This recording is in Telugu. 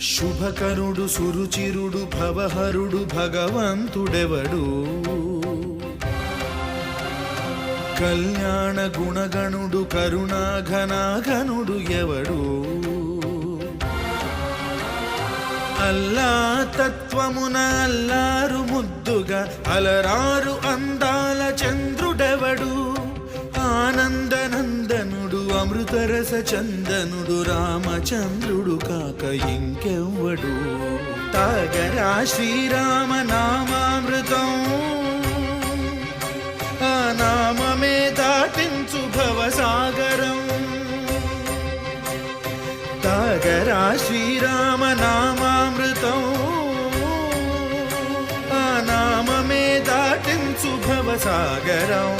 శుభకరుడు సురుచిరుడు భవహరుడు భగవంతుడెవడు కళ్యాణ గుణగణుడు కరుణాఘనాఘనుడు ఎవడు అల్లా తత్వమున అల్లారు ముద్దుగా అలరారు అందాల చంద్రుడెవడు ఆనందనందనుడు అమృతరస చందనుడు రామచంద్రుడు కాక ఇంకెవ్వడు తాగరా శ్రీరామ నామామృతం ఆ నామమే దాటించు భవసాగరం తాగరా శ్రీరామ నామామృతం ఆ నామమే దాటించు భవసాగరం